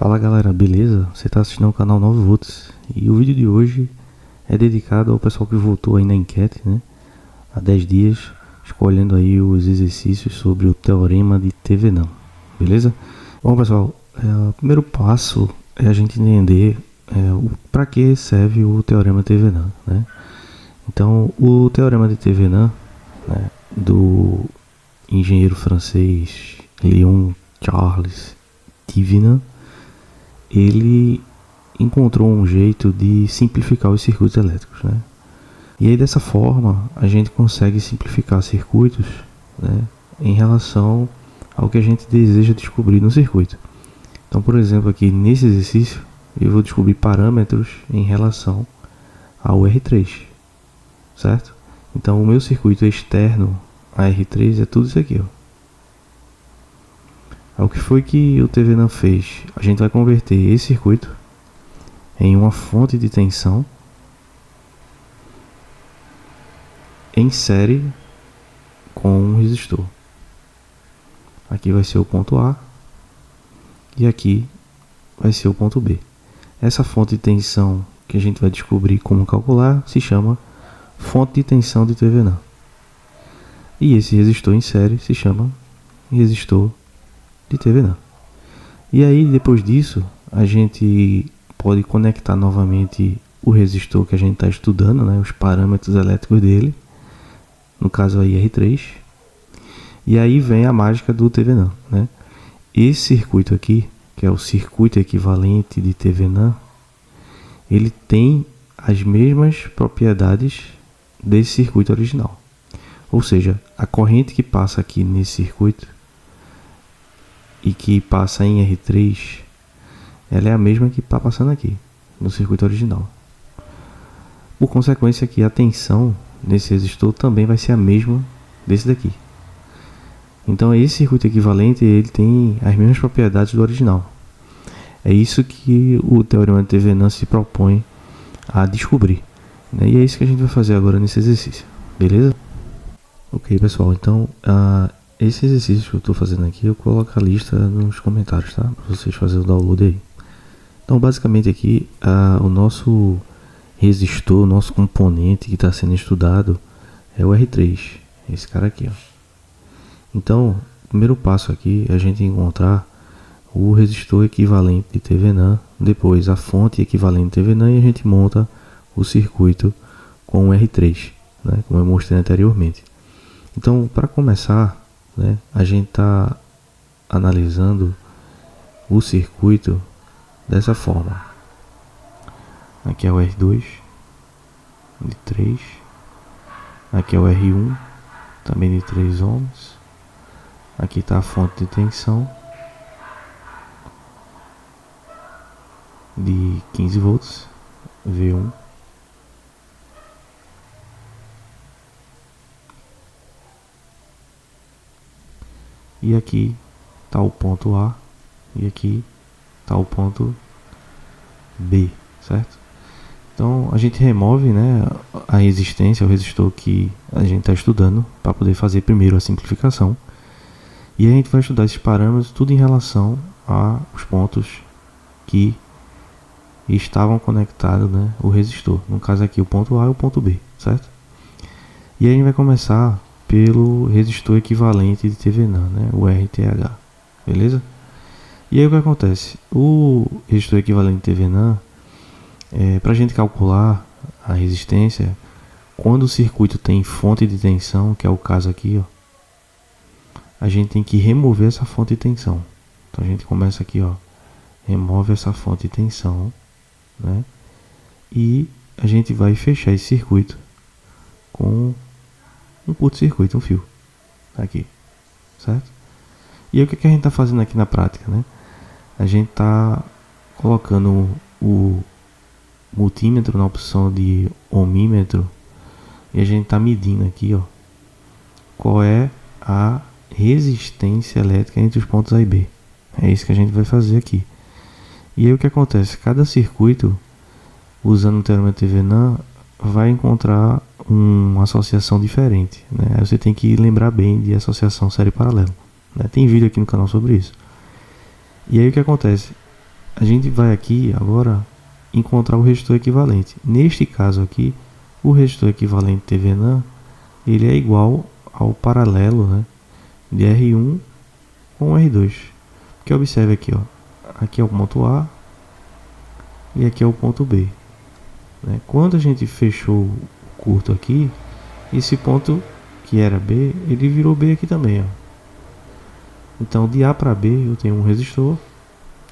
Fala galera, beleza? Você está assistindo ao canal 9 Volts e o vídeo de hoje é dedicado ao pessoal que votou aí na enquete, né? Há 10 dias, escolhendo aí os exercícios sobre o teorema de Thevenin, beleza? Bom pessoal, o primeiro passo é a gente entender para que serve o teorema de Thevenin, né? Então, o teorema de Thevenin, né, do engenheiro francês Léon Charles Thevenin, ele encontrou um jeito de simplificar os circuitos elétricos, né? E aí dessa forma a gente consegue simplificar circuitos, né, em relação ao que a gente deseja descobrir no circuito. Então, por exemplo, aqui nesse exercício eu vou descobrir parâmetros em relação ao R3, certo? Então o meu circuito externo a R3 é tudo isso aqui, ó. O que foi que o Thevenin fez? A gente vai converter esse circuito em uma fonte de tensão em série com um resistor. Aqui vai ser o ponto A e aqui vai ser o ponto B. Essa fonte de tensão que a gente vai descobrir como calcular se chama fonte de tensão de Thevenin. E esse resistor em série se chama resistor de Thevenin. E aí depois disso a gente pode conectar novamente o resistor que a gente está estudando, né, os parâmetros elétricos dele, no caso aí R3, e aí vem a mágica do Thevenin, né? Esse circuito aqui, que é o circuito equivalente de Thevenin, ele tem as mesmas propriedades desse circuito original, ou seja, a corrente que passa aqui nesse circuito e que passa em R3, ela é a mesma que está passando aqui no circuito original. Por consequência aqui, a tensão nesse resistor também vai ser a mesma desse daqui. Então esse circuito equivalente, ele tem as mesmas propriedades do original. É isso que o teorema de Thevenin se propõe a descobrir, né? E é isso que a gente vai fazer agora nesse exercício, beleza? Ok pessoal, então esse exercício que eu estou fazendo aqui, eu coloco a lista nos comentários, tá? Para vocês fazerem o download aí. Então, basicamente aqui, o nosso resistor, o nosso componente que está sendo estudado é o R3, esse cara aqui, ó. Então, o primeiro passo aqui é a gente encontrar o resistor equivalente de Thevenin, depois a fonte equivalente de Thevenin, e a gente monta o circuito com o R3, né? Como eu mostrei anteriormente. Então, para começar, né, a gente está analisando o circuito dessa forma. Aqui é o R2 de 3, aqui é o R1 também de 3 ohms, aqui está a fonte de tensão de 15 volts, V1, e aqui está o ponto A e aqui está o ponto B, certo? Então a gente remove, né, a resistência, o resistor que a gente está estudando, para poder fazer primeiro a simplificação, e a gente vai estudar esses parâmetros tudo em relação aos pontos que estavam conectados, né, o resistor, no caso aqui o ponto A e o ponto B, certo? E aí a gente vai começar pelo resistor equivalente de Thevenin, né, o RTH, beleza? E aí o que acontece? O resistor equivalente de Thevenin, para a gente calcular a resistência, quando o circuito tem fonte de tensão, que é o caso aqui, ó, a gente tem que remover essa fonte de tensão. Então a gente começa aqui, ó, remove essa fonte de tensão, né? E a gente vai fechar esse circuito com um curto-circuito, um fio, aqui, certo? E aí o que a gente está fazendo aqui na prática, né? A gente está colocando o multímetro na opção de ohmímetro e a gente está medindo aqui, ó, qual é a resistência elétrica entre os pontos A e B. É isso que a gente vai fazer aqui. E aí o que acontece? Cada circuito, usando o teorema de Thevenin, vai encontrar uma associação diferente, né? Aí você tem que lembrar bem de associação série paralela, né? Tem vídeo aqui no canal sobre isso. E aí o que acontece? a gente vai aqui agora encontrar o resistor equivalente. Neste caso aqui, o resistor equivalente TVNAN, ele é igual ao paralelo, né, de R1 com R2. Porque observe aqui, ó, aqui é o ponto A e aqui é o ponto B, né? Quando a gente fechou o curto aqui, esse ponto que era B, ele virou B aqui também, ó. Então de A para B eu tenho um resistor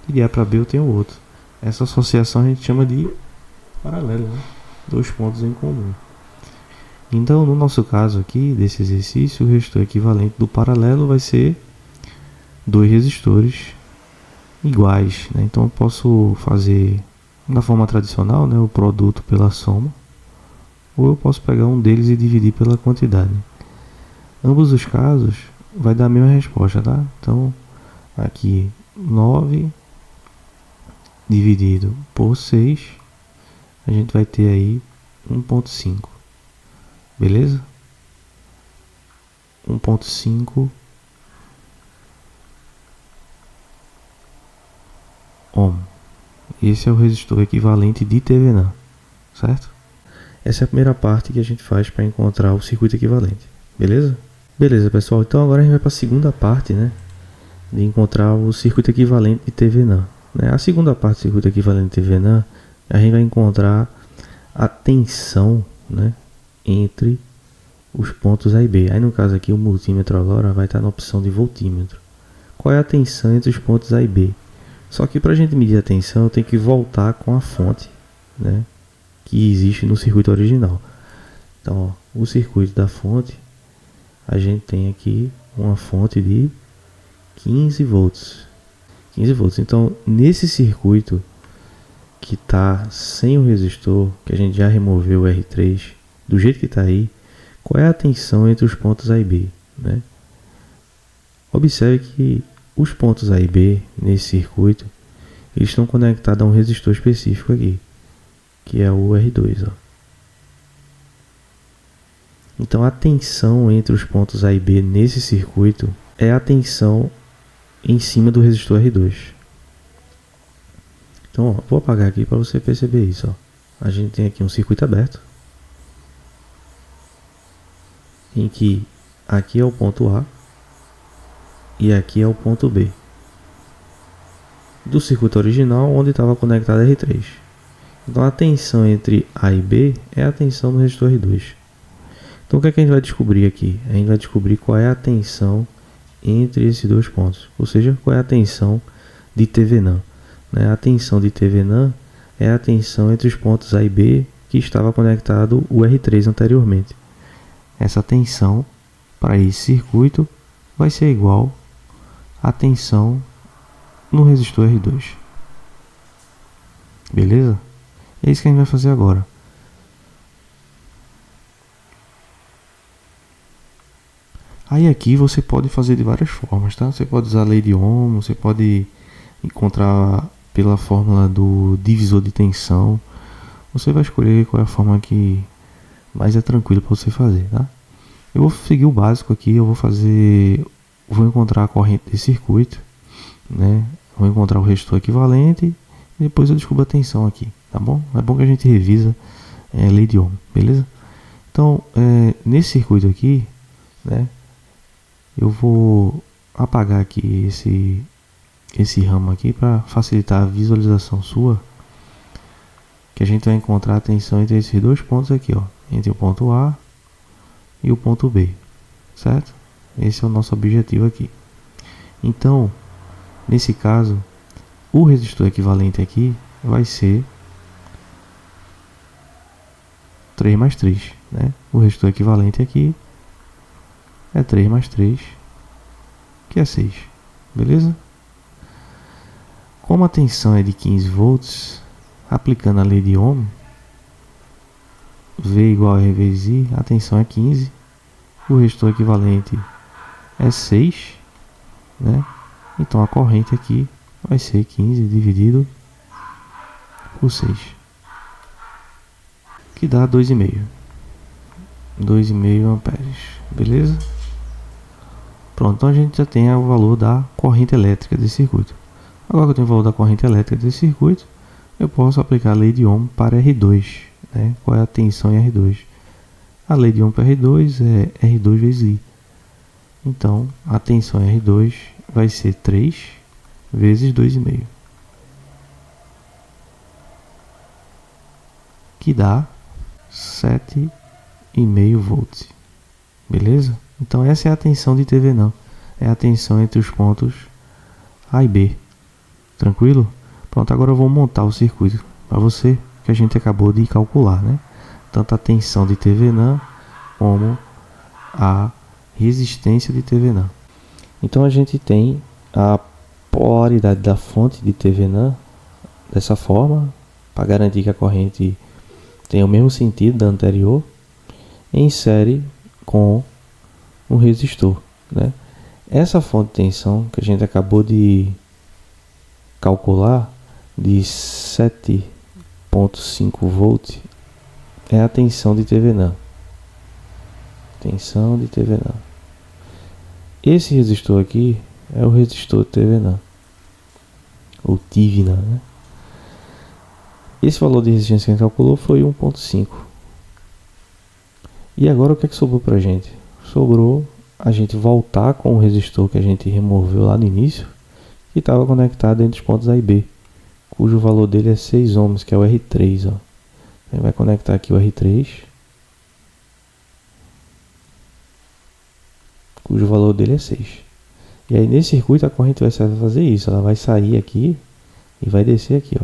e de A para B eu tenho outro. Essa associação a gente chama de paralelo, né? Dois pontos em comum. Então no nosso caso aqui, desse exercício, o resistor equivalente do paralelo vai ser dois resistores iguais, né? Então eu posso fazer da forma tradicional, né, o produto pela soma, ou eu posso pegar um deles e dividir pela quantidade. Ambos os casos vai dar a mesma resposta, tá? Então aqui 9 dividido por 6, a gente vai ter aí 1.5, beleza? 1.5 ohm. Esse é o resistor equivalente de TVNAN, certo? Essa é a primeira parte que a gente faz para encontrar o circuito equivalente, beleza? Beleza, pessoal. Então agora a gente vai para a segunda parte, né, de encontrar o circuito equivalente de TVNAN. A segunda parte do circuito equivalente de TVNAN, a gente vai encontrar a tensão, né, entre os pontos A e B. Aí no caso aqui o multímetro agora vai estar na opção de voltímetro. Qual é a tensão entre os pontos A e B? Só que para a gente medir a tensão, eu tenho que voltar com a fonte, né, que existe no circuito original. Então, ó, o circuito da fonte, a gente tem aqui uma fonte de 15 volts. 15 volts. Então, nesse circuito que está sem o resistor, que a gente já removeu o R3, do jeito que está aí, qual é a tensão entre os pontos A e B, né? Observe que os pontos A e B nesse circuito, eles estão conectados a um resistor específico aqui, que é o R2, ó. Então a tensão entre os pontos A e B nesse circuito é a tensão em cima do resistor R2. Então, ó, vou apagar aqui para você perceber isso, ó. A gente tem aqui um circuito aberto, em que aqui é o ponto A e aqui é o ponto B do circuito original, onde estava conectado R3. Então a tensão entre A e B é a tensão no resistor R2. Então o que é que a gente vai descobrir aqui? A gente vai descobrir qual é a tensão entre esses dois pontos, ou seja, qual é a tensão de TVNAN, né? A tensão de TVNAN é a tensão entre os pontos A e B que estava conectado o R3 anteriormente. Essa tensão para esse circuito vai ser igual à tensão no resistor R2. Beleza? É isso que a gente vai fazer agora. Aí aqui você pode fazer de várias formas, tá? Você pode usar a lei de Ohm, você pode encontrar pela fórmula do divisor de tensão. Você vai escolher qual é a forma que mais é tranquilo para você fazer, tá? Eu vou seguir o básico aqui, vou encontrar a corrente desse circuito, né? Vou encontrar o resistor equivalente e depois eu descubro a tensão aqui, tá bom? É bom que a gente revisa a lei de Ohm, beleza? Então, nesse circuito aqui, né, eu vou apagar aqui esse ramo aqui para facilitar a visualização sua, que a gente vai encontrar a tensão entre esses dois pontos aqui, ó, entre o ponto A e o ponto B, certo? Esse é o nosso objetivo aqui. Então, nesse caso, o resistor equivalente aqui vai ser 3 mais 3, né? O resistor equivalente aqui é 3 mais 3, que é 6, beleza? Como a tensão é de 15 volts, aplicando a lei de Ohm, V igual a R vezes I, a tensão é 15, o resistor equivalente é 6, né? Então a corrente aqui vai ser 15 dividido por 6, que dá 2,5 amperes, beleza? Pronto, então a gente já tem o valor da corrente elétrica desse circuito. Agora que eu tenho o valor da corrente elétrica desse circuito, eu posso aplicar a lei de Ohm para R2. Né? Qual é a tensão em R2? A lei de Ohm para R2 é R2 vezes I. Então, a tensão em R2 vai ser 3 vezes 2,5. Que dá 7,5 volts. Beleza? Então essa é a tensão de TV não. É a tensão entre os pontos A e B. Tranquilo? Pronto, agora eu vou montar o circuito para você que a gente acabou de calcular, né? Tanto a tensão de TV não como a resistência de TV não. Então a gente tem a polaridade da fonte de TV não dessa forma, para garantir que a corrente tem o mesmo sentido da anterior, em série com um resistor, né? Essa fonte de tensão que a gente acabou de calcular de 7,5 volts é a tensão de TV não. Tensão de TV não. Esse resistor aqui é o resistor de TV não. O TV não, né? Esse valor de resistência que a gente calculou foi 1,5. E agora o que é que sobrou pra gente? Sobrou a gente voltar com o resistor que a gente removeu lá no início, que estava conectado entre os pontos A e B, cujo valor dele é 6 ohms, que é o R3. Ó. A gente vai conectar aqui o R3, cujo valor dele é 6. E aí nesse circuito a corrente vai fazer isso, ela vai sair aqui e vai descer aqui, ó.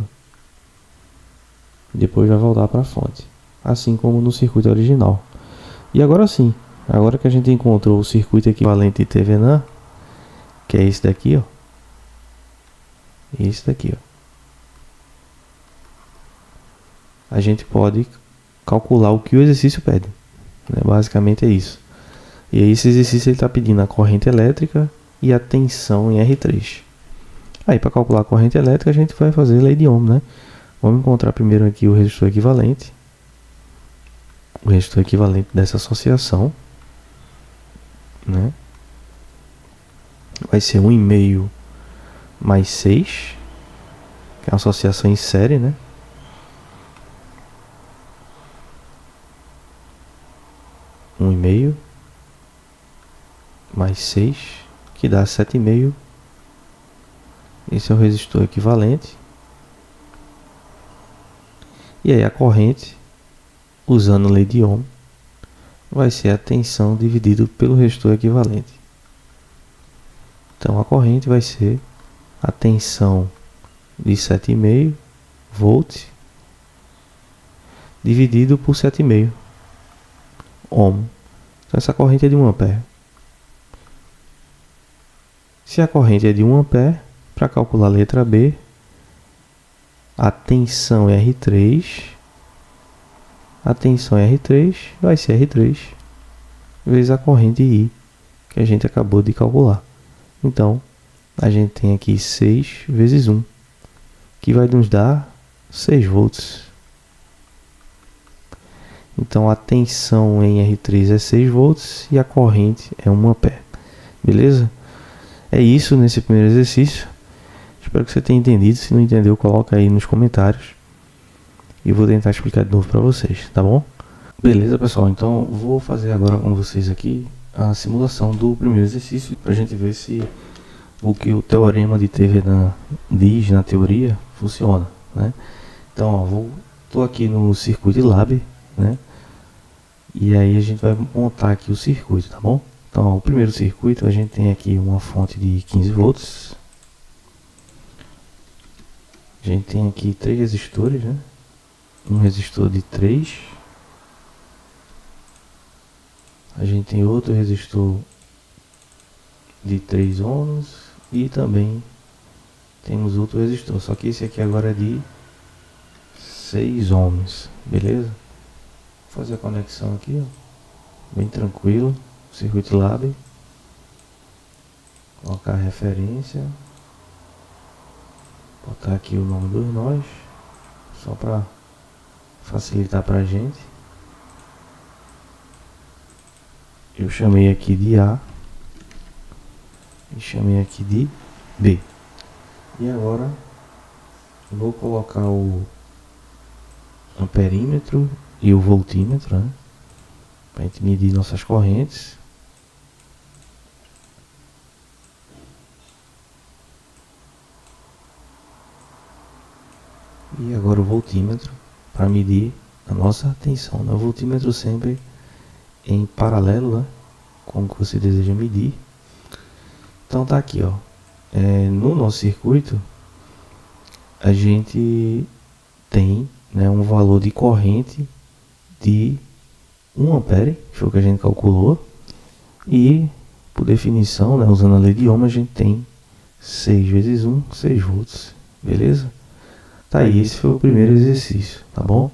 Depois vai voltar para a fonte, assim como no circuito original. E agora sim, agora que a gente encontrou o circuito equivalente de TV NAN, que é esse daqui, ó. Esse daqui, ó. A gente pode calcular o que o exercício pede, né? Basicamente é isso. E aí esse exercício ele está pedindo a corrente elétrica e a tensão em R3. Aí para calcular a corrente elétrica a gente vai fazer lei de Ohm, né? Vamos encontrar primeiro aqui o resistor equivalente. O resistor equivalente dessa associação, né? Vai ser 1,5 mais 6, que é uma associação em série, né? 1,5 mais 6, que dá 7,5. Esse é o resistor equivalente. E aí a corrente, usando a lei de Ohm, vai ser a tensão dividido pelo resistor equivalente. Então a corrente vai ser a tensão de 7,5 volts dividido por 7,5 ohm. Então essa corrente é de 1 ampere. Se a corrente é de 1 ampere, para calcular a letra B, a tensão é R3. A tensão é R3, vai ser R3 vezes a corrente I, que a gente acabou de calcular. Então, a gente tem aqui 6 vezes 1, que vai nos dar 6 volts. Então, a tensão em R3 é 6 volts e a corrente é 1 ampere. Beleza? É isso nesse primeiro exercício. Espero que você tenha entendido. Se não entendeu, coloca aí nos comentários. E vou tentar explicar de novo para vocês, tá bom? Beleza, pessoal. Então, vou fazer agora com vocês aqui a simulação do primeiro exercício, para a gente ver se o que o teorema de TV diz na teoria funciona, né? Então, ó, tô aqui no Circuit Lab, né? E aí a gente vai montar aqui o circuito, tá bom? Então, ó, o primeiro circuito a gente tem aqui uma fonte de 15 volts. A gente tem aqui 3 resistores, né? Um resistor de 3. A gente tem outro resistor de 3 ohms e também temos outro resistor, só que esse aqui agora é de 6 ohms, beleza? Vou fazer a conexão aqui, ó, bem tranquilo, Circuit Lab, colocar a referência, botar aqui o nome dos nós, só para facilitar para a gente. Eu chamei aqui de A e chamei aqui de B. E agora vou colocar o amperímetro e o voltímetro, né? Para a gente medir nossas correntes. E agora o voltímetro para medir a nossa tensão, né? O voltímetro sempre em paralelo, né? Com o que você deseja medir. Então tá aqui, ó. No nosso circuito a gente tem, né, um valor de corrente de 1 ampere, que foi o que a gente calculou, e por definição, né, usando a lei de Ohm, a gente tem 6 vezes 1, 6 volts, beleza? Tá aí, esse foi o primeiro exercício, tá bom?